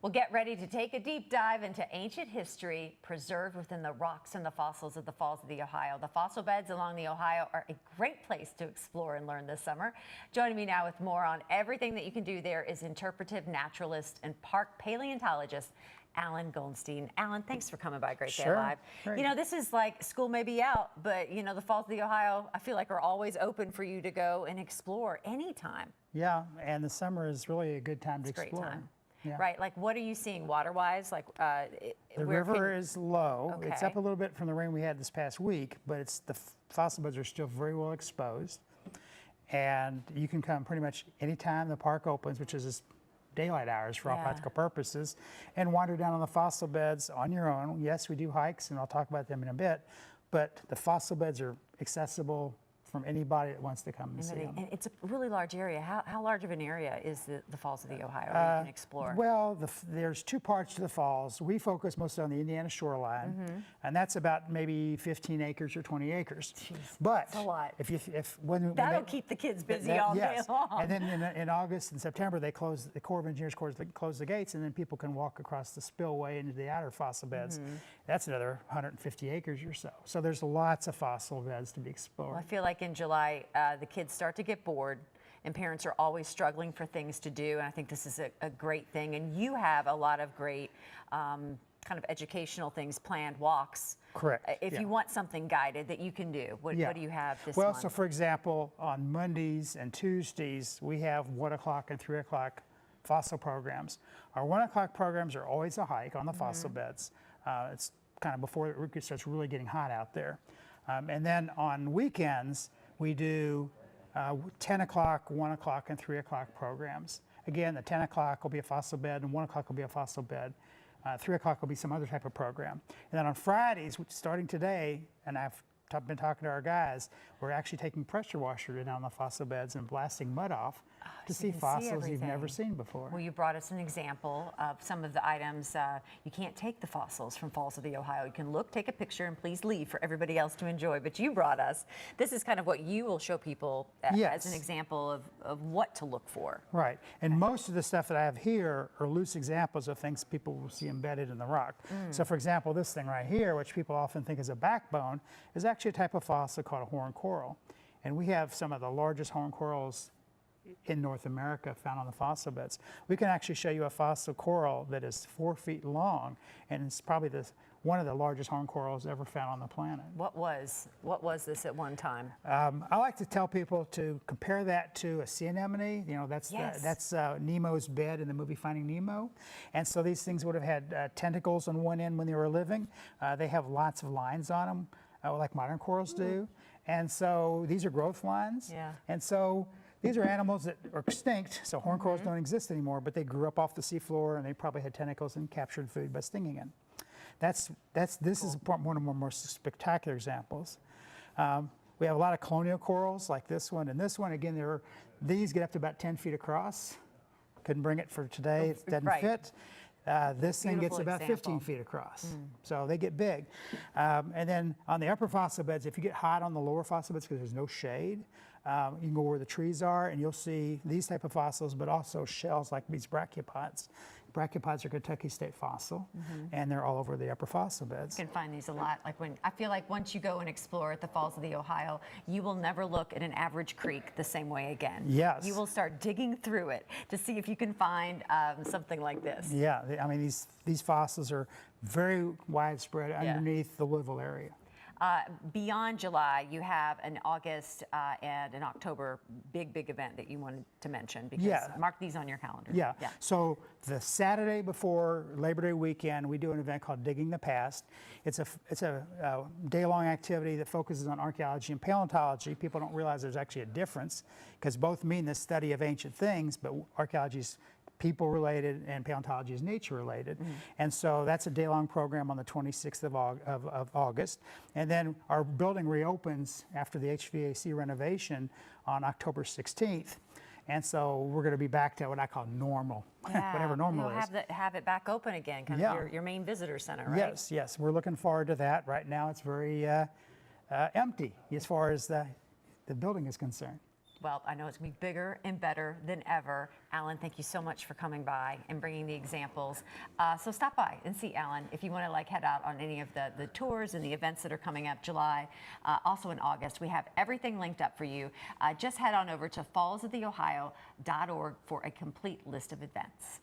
Well, get ready to take a deep dive into ancient history preserved within the rocks and the fossils of the Falls of the Ohio. The fossil beds along the Ohio are a great place to explore and learn this summer. Joining me now with more on everything that you can do there is interpretive naturalist and park paleontologist Alan Goldstein. Alan, thanks for coming by Great Day Alive. Great. You know, this is like school may be out, but you know, the Falls of the Ohio, I feel like are always open for you to go and explore anytime. Yeah, and the summer is really a good time to explore. It's a great time. Yeah. Right, like what are you seeing water-wise? Like the river is low. Okay. It's up a little bit from the rain we had this past week, but it's the fossil beds are still very well exposed. And you can come pretty much anytime the park opens, which is just daylight hours for all practical purposes, and wander down on the fossil beds on your own. Yes, we do hikes, and I'll talk about them in a bit, but the fossil beds are accessible from anybody that wants to come and see them. And it's a really large area. How large of an area is the Falls of the Ohio where you can explore? Well, there's two parts to the falls. We focus mostly on the Indiana shoreline, and that's about maybe 15 acres or 20 acres. Jeez, but that's a lot. That'll keep the kids busy all day long. And then in August and September, the Corps of Engineers close the gates, and then people can walk across the spillway into the outer fossil beds. That's another 150 acres or so. So there's lots of fossil beds to be explored. Well, I feel like in July, the kids start to get bored, and parents are always struggling for things to do, and I think this is a great thing. And you have a lot of great kind of educational things, planned walks. Correct. If you want something guided that you can do, what do you have this month? Well, so for example, on Mondays and Tuesdays, we have 1 o'clock and 3 o'clock fossil programs. Our 1 o'clock programs are always a hike on the fossil beds. It's kind of before it starts really getting hot out there. And then on weekends, we do 10 o'clock, 1 o'clock, and 3 o'clock programs. Again, the 10 o'clock will be a fossil bed, and 1 o'clock will be a fossil bed. 3 o'clock will be some other type of program. And then on Fridays, which starting today, and I've been talking to our guys, we're actually taking pressure washer down the fossil beds and blasting mud off to see fossils you've never seen before. Well, you brought us an example of some of the items. You can't take the fossils from Falls of the Ohio. You can look, take a picture, and please leave for everybody else to enjoy. But you brought us. This is kind of what you will show people as an example of what to look for. Right. And most of the stuff that I have here are loose examples of things people will see embedded in the rock. So for example, this thing right here, which people often think is a backbone, is actually a type of fossil called a horned coral. And we have some of the largest horned corals in North America found on the fossil beds. We can actually show you a fossil coral that is 4 feet long, and it's probably one of the largest horned corals ever found on the planet. What was this at one time? I like to tell people to compare that to a sea anemone. You know, that's Nemo's bed in the movie Finding Nemo. And so these things would have had tentacles on one end when they were living. They have lots of lines on them, like modern corals do. And so these are growth lines. Yeah. And so these are animals that are extinct, so horned corals don't exist anymore, but they grew up off the seafloor, and they probably had tentacles and captured food by stinging it. This is one of the more spectacular examples. We have a lot of colonial corals like this one, and this one, again, these get up to about 10 feet across. Couldn't bring it for today, it doesn't fit. This thing gets about 15 feet across, so they get big. And then on the upper fossil beds, if you get hot on the lower fossil beds because there's no shade, you can go where the trees are and you'll see these type of fossils, but also shells like these brachiopods. Brachiopods are Kentucky state fossil, and they're all over the upper fossil beds. You can find these a lot. I feel like once you go and explore at the Falls of the Ohio, you will never look at an average creek the same way again. Yes. You will start digging through it to see if you can find something like this. Yeah, I mean, these fossils are very widespread underneath the Louisville area. Beyond July, you have an August and an October big event that you wanted to mention, because mark these on your calendar. Yeah. So the Saturday before Labor Day weekend, we do an event called Digging the Past. It's a day-long activity that focuses on archaeology and paleontology. People don't realize there's actually a difference, because both mean the study of ancient things, but archaeology is people related and paleontology is nature related. And so that's a day-long program on the 26th of August. And then our building reopens after the HVAC renovation on October 16th. And so we're going to be back to what I call normal, whatever normal is. Have it back open again, kind of your main visitor center, right? Yes. We're looking forward to that. Right now it's very empty as far as the building is concerned. Well, I know it's going to be bigger and better than ever. Alan, thank you so much for coming by and bringing the examples. So stop by and see Alan if you want to head out on any of the tours and the events that are coming up July. Also in August, we have everything linked up for you. Just head on over to fallsoftheohio.org for a complete list of events.